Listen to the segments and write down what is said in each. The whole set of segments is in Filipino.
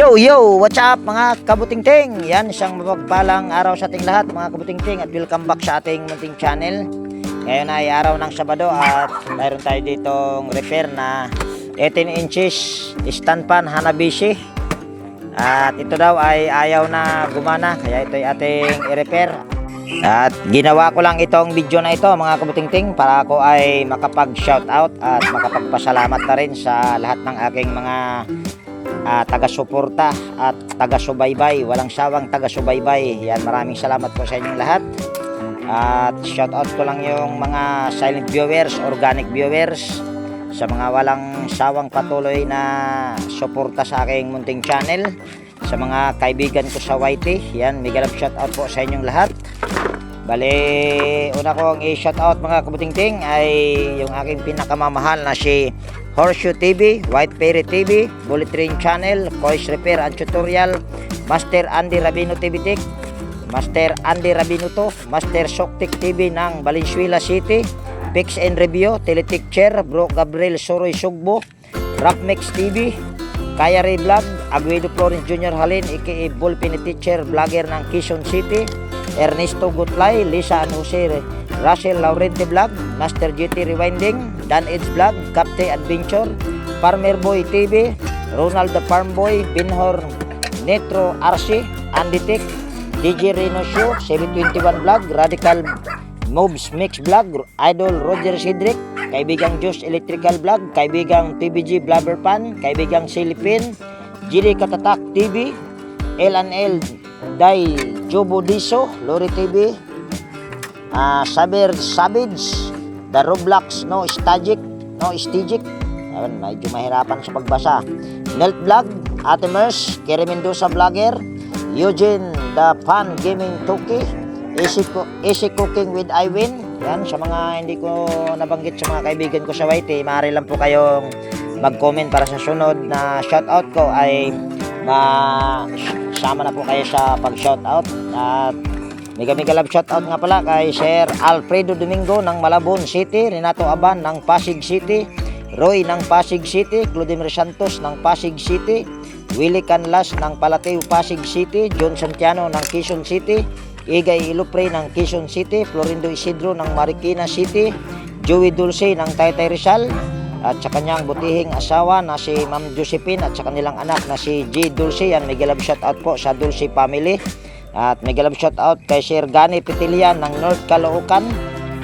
Yo, yo! What's up mga kabutingting? Yan, isang mapagpalang araw sa ating lahat mga kabutingting at welcome back sa ating munting channel. Ngayon ay araw ng Sabado at mayroon tayo ditong repair na 18 inches stand pan Hanabishi. At ito daw ay ayaw na gumana kaya ito ay ating i-repair. At ginawa ko lang itong video na ito mga kabutingting para ako ay makapag-shoutout at makapagpasalamat na rin sa lahat ng aking mga taga-suporta at taga-subaybay, walang sawang taga-subaybay. Yan, maraming salamat po sa inyong lahat. At shoutout ko lang yung mga silent viewers, organic viewers, sa mga walang sawang patuloy na suporta sa aking munting channel, sa mga kaibigan ko sa YT. Yan, mega love shoutout po sa inyong lahat. Bale, una kong i-shoutout mga kabutingting ay yung aking pinakamamahal na si Horseshoe TV, White Fairy TV, Bullet Train Channel, Voice Repair and Tutorial, Master Andy Rabino TV Tech, Master Andy Rabino to, Master Soktik TV ng Valenzuela City, Pix and Review, Teletic Chair, Bro Gabriel Soroy Sugbo, Rapmix TV, Kaya Ray Vlog, Aguedo Florence Jr. Halin, aka Bullpen Teacher, Vlogger ng Quezon City, Ernesto Gutlay, Lisa and Jose Russell Laurente Vlog, Master GT Rewinding, Dan Edge Vlog, Captain Adventure, Farmer Boy TV, Ronald the Farm Boy, Binhor Netro RC, Andy Tech, DJ Reno Show, 721 Vlog, Radical Moves Mix Vlog, Idol Roger Cedric, Kaibigang Josh Electrical Vlog, Kaibigang PBG Blabber Pan, Kaibigang Silipin, GD Katatak TV, L&L Dai Jobo Diso, Lori TV, Saber Savage, The Roblox No Stagic, medyo mahirapan sa pagbasa, Nelt Vlog, Ate Mers, Kerry Mendoza Vlogger, Eugene The Fan Gaming Toki, Easy Cooking with Iwin. Yan, sa mga hindi ko nabanggit sa mga kaibigan ko sa YT, maaari lang po kayong mag-comment para sa sunod na shoutout ko ay sama na po kayo sa pag-shoutout. At mega love shoutout nga pala kay Sir Alfredo Domingo ng Malabon City, Renato Aban ng Pasig City, Roy ng Pasig City, Clodimir Santos ng Pasig City, Willie Canlas ng Palateo Pasig City, John Santiano ng Quezon City, Igay Ilupre ng Quezon City, Florindo Isidro ng Marikina City, Joey Dulce ng Taytay Rizal, at sa kanyang butihing asawa na si Ma'am Josephine at sa kanilang anak na si G. Dulce. Yan, mega love shoutout po sa Dulce family. At mega love shoutout kay Sir Gani Petilian ng North Caloocan,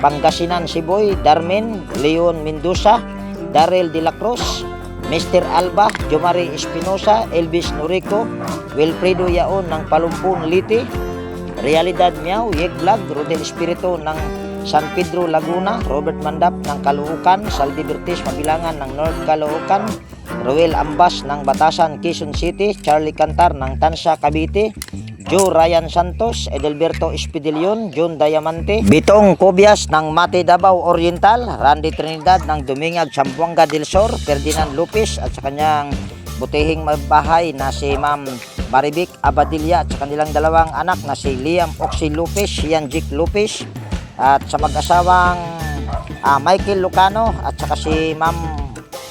Pangasinan Siboy, Darmin, Leon Mendoza, Darrell De La Cruz, Mr. Alba, Jomari Espinosa, Elvis Norico, Wilfredo Yaon ng Palumpun Liti, Realidad Miao, Yeg Vlog, Rodel Espiritu ng San Pedro Laguna, Robert Mandap ng Caloocan, Saldi Bertis Mabilangan ng North Caloocan, Roel Ambas ng Batasan, Quezon City, Charlie Cantar ng Tansa, Cavite, Joe Ryan Santos, Edelberto Espidilion, John Diamante, Bitong Cobias ng Mate Davao Oriental, Randy Trinidad ng Dumingag, Zamboanga del Sur, Ferdinand Lopez at sa kanyang butihing bahay na si Ma'am Maribik Abadilla at sa kanilang dalawang anak na si Liam Oxy Lopez, Ian Jick Lopez, at sa mag-asawang Michael Lucano at saka si Ma'am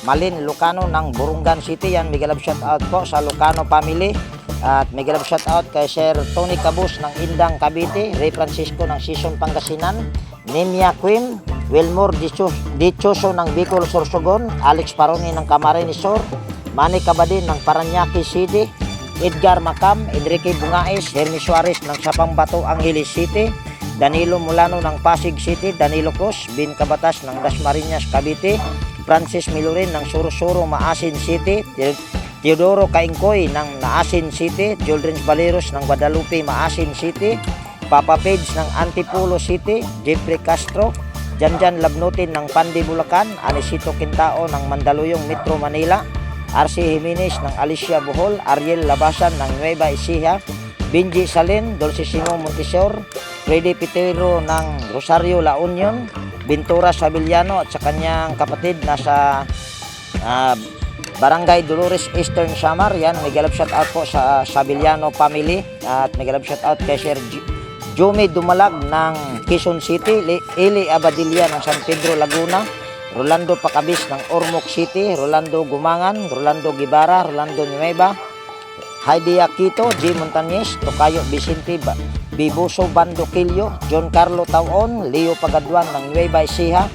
Malin Lucano ng Burungan City. Yan, mega love shoutout po sa Lucano family. At mega love shoutout kay Sir Tony Cabus ng Indang Cavite, Ray Francisco ng Sison Pangasinan, Nemia Queen, Wilmore Dichoso ng Bicol Sorsogon, Alex Paroni ng Camarines Sur, Manny Cabadin ng Paranaque City, Edgar Macam, Enrique Bungaes, Hermes Suarez ng Sapambato Angeles City, Danilo Mulano ng Pasig City, Danilo Cruz, Bin Cabatas ng Dasmariñas Cavite, Francis Milorin ng Surusuro Maasin City, Teodoro Kaingkoy ng Naasin City, Juldrins Valeros ng Guadalupe Maasin City, Papa Page ng Antipolo City, Jeffrey Castro, Janjan Labnutin ng Pandi Bulacan, Anisito Quintao ng Mandaluyong Metro Manila, RC Jimenez ng Alicia Bohol, Ariel Labasan ng Nueva Ecija, Benji Salin, Dulcissimo Montesor, Freddy Pitero ng Rosario La Union, Ventura Sabillano at sa kanyang kapatid na sa Barangay Dolores Eastern Samar. Yan, mega love shoutout po sa Sabillano family. At mega love shoutout kay Sir Jomi Dumalag ng Quezon City, Eli Abadilla ng San Pedro Laguna, Rolando Pacabis ng Ormoc City, Rolando Gumangan, Rolando Gibara, Rolando Nueva, Heidi Aquito, G. Montañez, Tocayo Vicente Bibuso Bando Quillo, John Carlo Taon, Leo Pagaduan ng Nueva Ecija,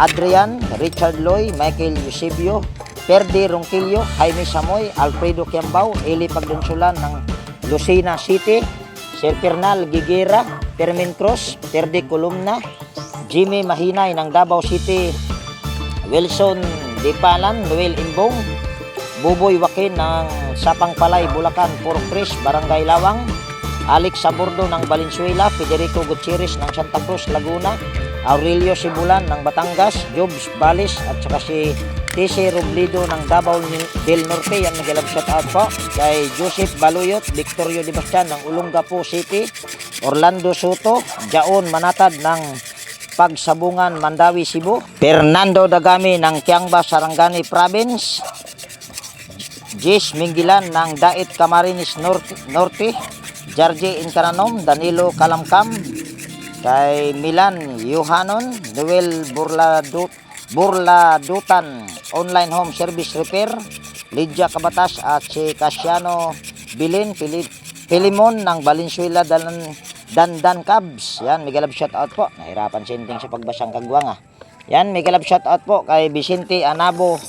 Adrian, Richard Loy, Michael Eusebio, Perdi Ronquillo, Jaime Samoy, Alfredo Kiambao, Eli Pagdonsulan ng Lucena City, Sir Pernal Giguera, Permin Cruz, Perdi Columna, Jimmy Mahinay ng Davao City, Wilson Dipalan, Noel Imbong, Buboy Joaquin ng Sapangpalay, Bulacan, Puro Chris, Barangay Lawang, Alex Sabordo ng Valenzuela, Federico Gutierrez ng Santa Cruz, Laguna, Aurelio Sibulan ng Batangas, Jobs Balis at saka si TC Robledo ng Davao del Norte. Yan, nag-love shout out po kay Joseph Baluyot, Victorio Di Bastian ng Olongapo City, Orlando Soto, Jaon Manatad ng Pagsabungan, Mandawi, Cebu, Fernando Dagami ng Kiangba, Sarangani Province, Jis Mingilan ng Dait Camarines Norte, Jarje Incaranom, Danilo Kalamkam, kay Milan Yohanon, Noel Burladutan, Online Home Service Repair, Lydia Kabatas at si Casiano Bilin, Pilimon ng Valenzuela, Dandan Cubs. Yan, mega love shout out po. Nahirapan sending sa pagbasang kagwanga. Yan, mega love shout out po kay Vicente Anabo,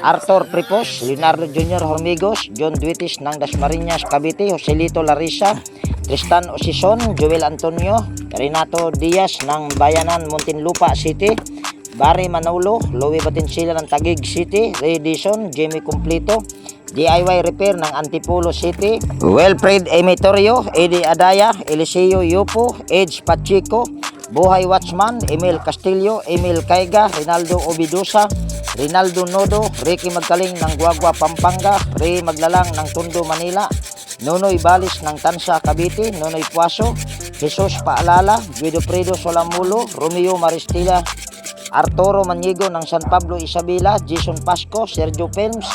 Arthur Pripos, Leonardo Jr. Hormigos, John Duitis ng Dasmariñas, Cavite, Joselito Larissa, Tristan Osison, Joel Antonio, Renato Diaz ng Bayanan, Muntinlupa City, Barry Manolo, Louie Batinsila ng Taguig City, Ray Dison, Jamie Complito, DIY Repair ng Antipolo City, Wilfred Emitorio, Eddie Adaya, Eliseo Yupo, Edge Pachico, Buhay Watchman, Emil Castillo, Emil Caiga, Rinaldo Obidusa, Rinaldo Nodo, Ricky Magkaling ng Guagua Pampanga, Ray Maglalang ng Tondo Manila, Nonoy Balis ng Tansa Cavite, Nonoy Puaso, Jesus Paalala, Guido Fredo Solamulo, Romeo Maristila, Arturo Manigo ng San Pablo Isabela, Jason Pasco, Sergio Films,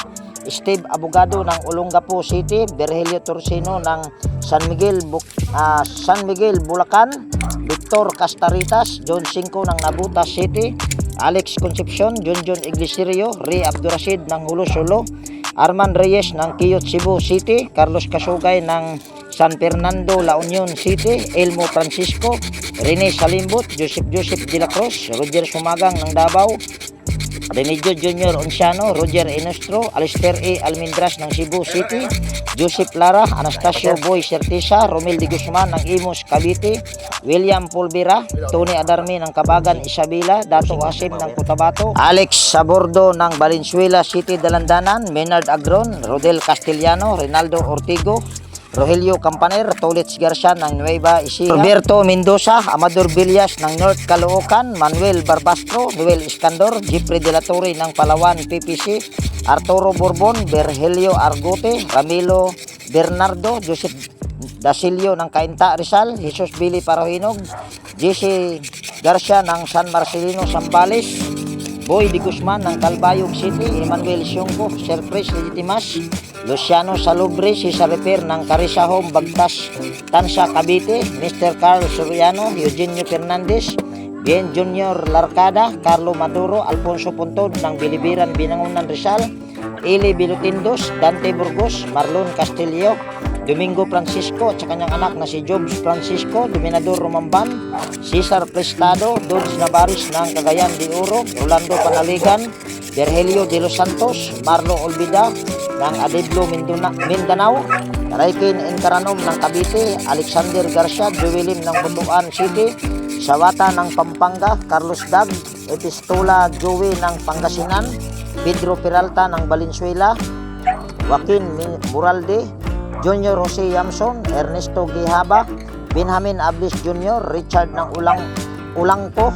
Steve Abogado ng Olongapo City, Virgilio Torsino ng San Miguel Bulacan, Victor Castaritas, John Cinco ng Nabuta City, Alex Concepcion, Junjun Iglesirio, Ray Abdurrashid ng Hulo-Sulo, Arman Reyes ng Quiyot Cebu City, Carlos Kasugay ng San Fernando La Union City, Elmo Francisco, Rene Salimbot, Joseph de la Cruz, Roger Sumagang ng Davao, Remigio Jr. Onciano, Roger Enostro, Alistair A. Almendras ng Cebu City, Joseph Lara, Anastasio Boy Certisa, Romel de Guzman ng Imus Cavite, William Pulvera, Tony Adarmi ng Kabagan Isabela, Dato Asim ng Cotabato, Alex Sabordo ng Valenzuela City Dalandanan, Menard Agron, Rodel Castellano, Rinaldo Ortigo, Rogelio Campaner, Tolits Garcia ng Nueva Ecija, Roberto Mendoza, Amador Villas ng North Caloocan, Manuel Barbastro, Noel Iskandor, Jeffrey De La Torre ng Palawan PPC, Arturo Borbon, Virgilio Argote, Ramilo Bernardo, Joseph Dasilio ng Cainta Rizal, Jesus Billy Parohinog, Jesse Garcia ng San Marcelino Sambales, Boy de Guzman ng Calbayog City, Emmanuel Siongko, Sir Chris Legitimas, Luciano Salubre, Cesar Repair ng Carissa Home, Bagtas, Tansa Cavite, Mr. Carl Soriano, Eugenio Fernandez, Bien Junior Larcada, Carlo Maduro, Alfonso Pontod ng Bilibiran, Binangunan Rizal, Eli Bilutindos, Dante Burgos, Marlon Castillo, Domingo Francisco at sa kanyang anak na si Jobs Francisco, Dominador Romamban, Cesar Prestado, Dodge Navaris ng Cagayan de Oro, Rolando Panaligan, Virgilio de los Santos, Marlo Olvida ng Adiblo Mindanao, Raikin Encaranom ng Cavite, Alexander Garcia, Joelim ng Butuan City, Sawata ng Pampanga, Carlos Dag, Epistola Joey ng Pangasinan, Pedro Peralta ng Valenzuela, Joaquin Muralde, Junior Jose Yamson, Ernesto Gihaba, Benjamin Ablis Jr., Richard ng Ulangko,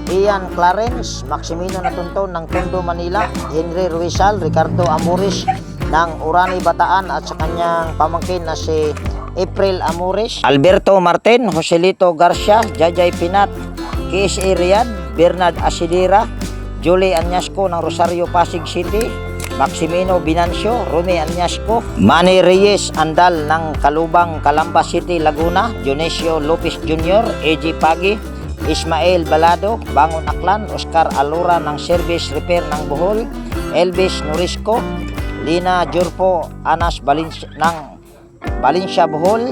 Ian Clarence, Maximino Natunton ng Tondo Manila, Henry Ruizal, Ricardo Amores ng Urani Bataan at sa kanyang pamangkin na si April Amores, Alberto Martin, Joselito Garcia, Jajay Pinat, KSA Riyadh, Bernard Asidira, Julie Anyasco ng Rosario Pasig City, Maximino Binancio, Rumi Anyasco, Manny Reyes Andal ng Kalubang, Calamba City, Laguna, Dionisio Lopez Jr., AG Pagi, Ismael Balado, Bangon Aklan, Oscar Alura ng Service Repair ng Bohol, Elvis Norisco, Lina Jurpo Anas ng Valencia, Bohol.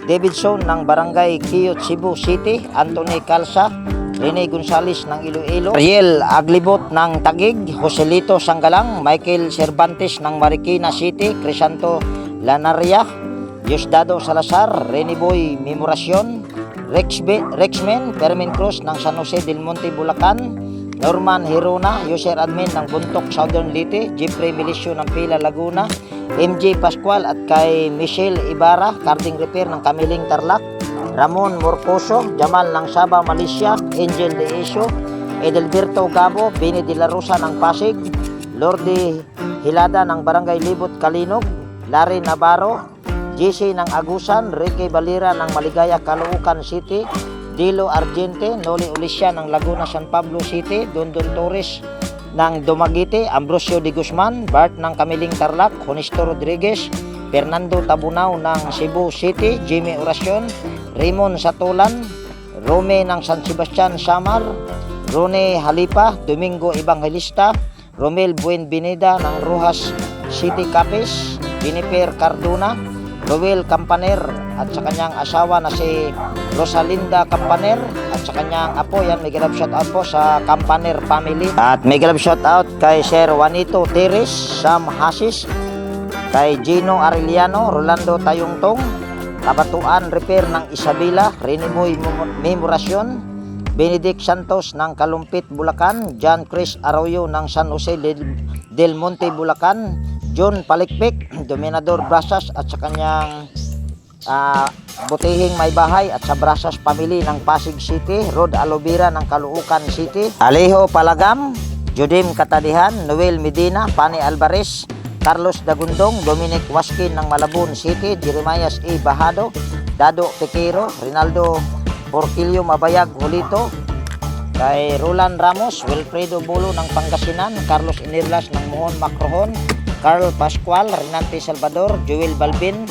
Davidson ng Barangay Quiyot, Cebu City. Anthony Calza, Rene Gonzales ng Iloilo. Ariel Aglibot ng Taguig. Joselito Sanggalang. Michael Cervantes ng Marikina City. Crisanto Lanaria. Diosdado Salazar. Rene Boy Memoracion. Rexmen Fermin Cruz ng San Jose del Monte, Bulacan. Norman Hirona, user admin ng Buntok, Southern Leyte. Jeffrey Milicio ng Pila, Laguna. MJ Pascual at kay Michelle Ibarra, carding repair ng Kamiling, Tarlac. Ramon Morcoso, Jamal ng Sabah, Malaysia. Angel De Esio, Edelberto Gabo, Bini de la Rosa ng Pasig. Lorde Hilada ng Barangay Libot, Kalinog. Larry Navarro, JC ng Agusan. Ricky Balira ng Maligaya, Caloocan City. Dilo Argente, Noli Ulisya ng Laguna, San Pablo City. Dondon Torres ng Dumaguete. Ambrosio de Guzman, Bart ng Kamiling, Tarlac. Honesto Rodriguez, Fernando Tabunao ng Cebu City. Jimmy Oracion, Raymond Satulan. Rome ng San Sebastian, Samar. Rone Halipa, Domingo Evangelista. Romel Buenvenida ng Rojas City, Capiz. Jennifer Cardona. Roel Campaner at sa kanyang asawa na si Rosalinda Campaner at sa kanyang apo. Yan, may galab shoutout po sa Campaner family. At may galab shoutout kay Sir Juanito Teres, Sam Hasis, kay Gino Arellano, Rolando Tayungtong, Kabatuan Repair ng Isabela, Renimoy Memoracion, Benedict Santos ng Kalumpit, Bulacan. John Chris Arroyo ng San Jose del Monte, Bulacan. John Palikpik, Dominador Brasas at sa kanyang butihing may bahay at sa Brasas family ng Pasig City. Rod Alovira ng Caloocan City. Alejo Palagam, Judim Katadihan, Noel Medina, Pani Alvarez, Carlos Dagundong, Dominic Waskin ng Malabon City. Jeremias E. Bahado, Dado Pequero, Rinaldo Porquillo Mabayag, Julito, kay Roland Ramos, Wilfredo Bolo ng Pangasinan, Carlos Inirlas ng Mohon Macrohon, Carl Pascual, Renante Salvador, Joel Balbin,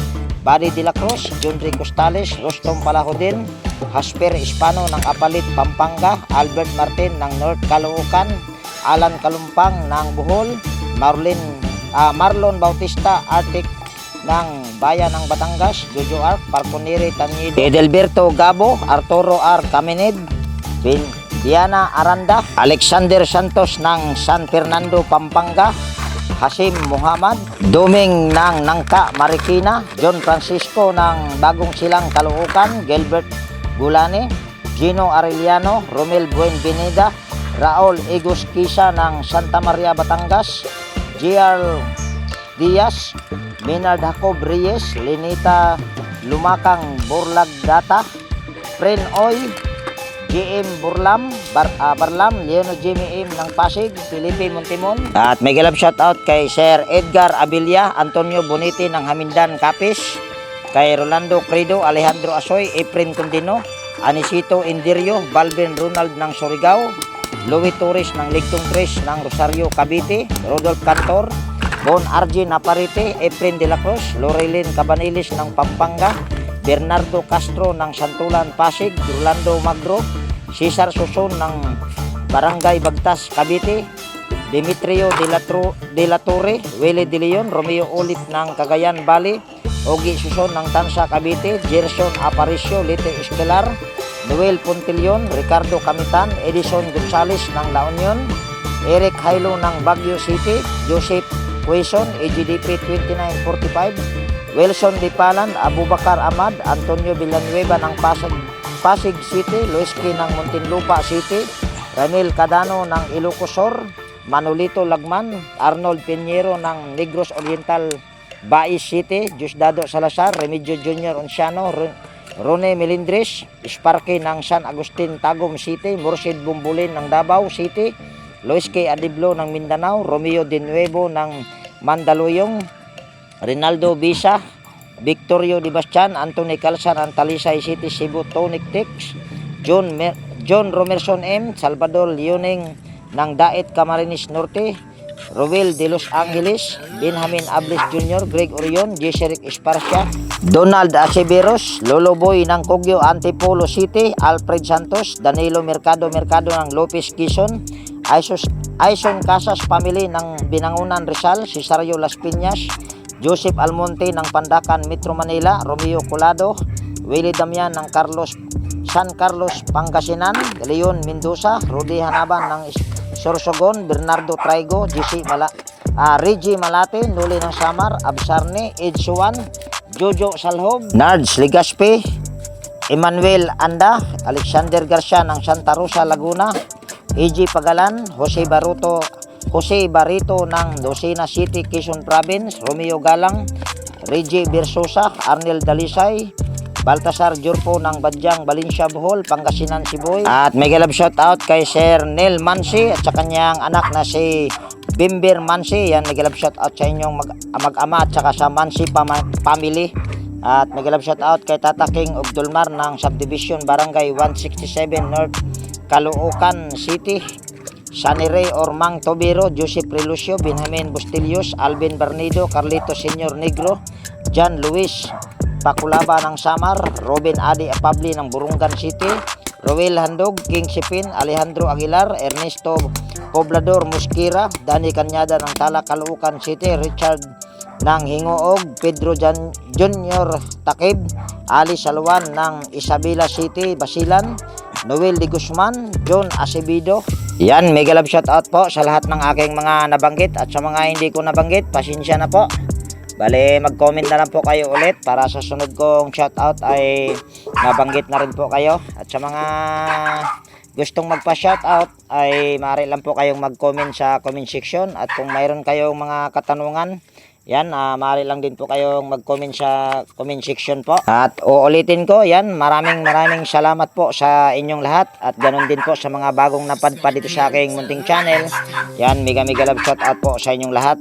Buddy De La Cruz, John Ray Costales, Rostom Palahodin, Hasper Hispano ng Apalit, Pampanga, Albert Martin ng North Caloocan, Alan Kalumpang ng Bohol, Marlon Bautista Arctic ng Bayan ng Batangas, Jojo Arc, Parconere Tanyido, Edelberto Gabo, Arturo R. Caminid, Diana Aranda, Alexander Santos ng San Fernando, Pampanga, Hasim Muhammad, Doming ng Nangka, Marikina, John Francisco ng Bagong Silang, Caloocan, Gilbert Gulani, Gino Arellano, Romel Buenvenida, Raul Egos Kisa ng Santa Maria, Batangas, G.R. Diaz, Minard Jacob Reyes, Lenita Lumakang, Borlag Data, Fren Oy, GM Barlam, Leono Jimmy M ng Pasig, Felipe Montimon. At may galab shoutout kay Sir Edgar Abilia, Antonio Bonite ng Hamindan, Capiz, kay Rolando Credo, Alejandro Asoy, Efren Condino, Anisito Indirio, Balvin Ronald ng Surigao, Louis Torres ng Ligtong Tres ng Rosario, Cavite, Rodolph Cantor, Bon Argin Naparite, Efren de la Cruz, Lorelyn Cabanilis ng Pampanga, Bernardo Castro ng Santulan, Pasig, Rolando Magro, Cesar Suson ng Barangay Bagtas, Cavite, Demetrio de la Torre, Willie De Leon, Romeo Ulit ng Cagayan Valley, Ogi Suson ng Tansa, Cavite, Gerson Aparicio, Lite Estelar, Noel Pontilion, Ricardo Camitan, Edison Gonzales ng La Union, Eric Hailo ng Baguio City, Joseph Quezon, EGDP 2945, Wilson Dipalan, Abubakar Ahmad, Antonio Villanueva ng Pasig City, Luiski ng Muntinlupa City, Ramil Cadano ng Ilocosur, Manolito Lagman, Arnold Piñero ng Negros Oriental, Bais City, Diosdado Salazar, Remedio Jr. Onciano, Rone Melindres, Sparky ng San Agustin, Tagum City, Mursid Bumbulin ng Davao City, Luis K. Adiblo ng Mindanao, Romeo De Nuevo ng Mandaluyong, Rinaldo Bisa, Victorio Di Bastian, Anthony Calzan ng Talisay City, Cebu, Tonic Tix, John Romerson M, Salvador Leoning ng Daet Camarines Norte, Roel de Los Angeles, Benjamin Ables Jr., Greg Orion, Jesseric Esparcia, Donald Aceveros, Lolo Boy ng Cogyo, Antipolo City, Alfred Santos, Danilo Mercado ng Lopez Quezon, Aison Casas family ng Binangunan Rizal, Cesario Las Piñas, Joseph Almonte ng Pandacan Metro Manila, Romeo Colado, Willie Damian ng San Carlos Pangasinan, Leon Mendoza, Rudy Hanaban ng Sorsogon, Bernardo Traigo, Reggie Malate, Nuli ng Samar, Absarne, Edsuan, Jojo Salhob, Nards Legaspi, Emmanuel Anda, Alexander Garcia ng Santa Rosa, Laguna, E.G. Pagalan, Jose Barito ng Lucena City, Quezon Province, Romeo Galang, Reggie Bersosa, Arnel Dalisay, Baltasar Jurpo ng Badyang, Valencia, Bohol, Pangasinan, Siboy. At mega love shout out kay Sir Neil Mansi at sa kanyang anak na si Bimber Mansi. Yan, mega love shout out sa inyong mag-ama at saka sa Mansi family. At mega love shout out kay Tata King of Dulmar ng Subdivision Barangay 167 North, Caloocan City, Sunny Ray Ormang Tobiro, Joseph Relucio, Benjamin Bustillos, Alvin Bernido, Carlito Senior Negro, John Luis Pakulaba ng Samar, Robin Adi Apabli ng Burungan City, Roel Handog, King Sipin, Alejandro Aguilar, Ernesto Poblador Mosquera, Danny Cañada ng Tala, Caloocan City, Richard ng Hingoog, Pedro Junior Takib, Ali Salwan ng Isabela City, Basilan, Noel de Guzman, John Acevedo. Yan, mega love shout out po sa lahat ng aking mga nabanggit at sa mga hindi ko nabanggit, pasensya na po. Bale, mag-comment na lang po kayo ulit para sa sunod kong shout out ay nabanggit na rin po kayo. At sa mga gustong magpa-shout out ay maaari lang po kayong mag-comment sa comment section. At kung mayroon kayong mga katanungan, yan, maaari lang din po kayong mag-comment sa comment section po. At uulitin ko, yan, maraming salamat po sa inyong lahat. At ganun din po sa mga bagong napadpad dito sa aking munting channel. Yan, mega love shout out po sa inyong lahat.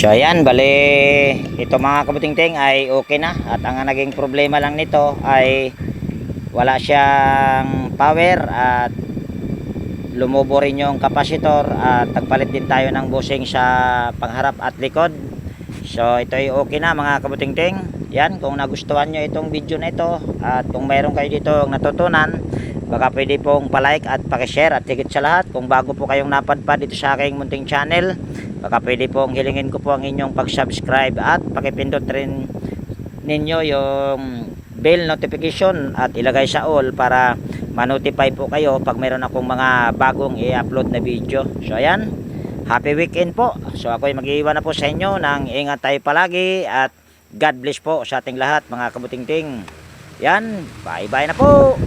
So ayan, bali ito mga kabuting-ting ay okay na, at ang naging problema lang nito ay wala siyang power at lumubo rin yung kapasitor, at nagpalit din tayo ng bushing sa pangharap at likod. So ito ay okay na mga kabuting-ting. Yan, kung nagustuhan nyo itong video na ito at kung mayroon kayo dito natutunan, baka pwede pong palike at pakishare, at higit sa lahat, kung bago po kayong napadpad dito sa aking munting channel, baka pwede pong hilingin ko po ang inyong pag-subscribe at pakipindot rin ninyo yung bell notification at ilagay sa all para ma-notify po kayo pag mayroon akong mga bagong i-upload na video. So ayan, happy weekend po. So ako'y mag-iiwan na po sa inyo ng ingat tayo palagi at God bless po sa ating lahat mga kabuting-ting. Yan, bye bye na po.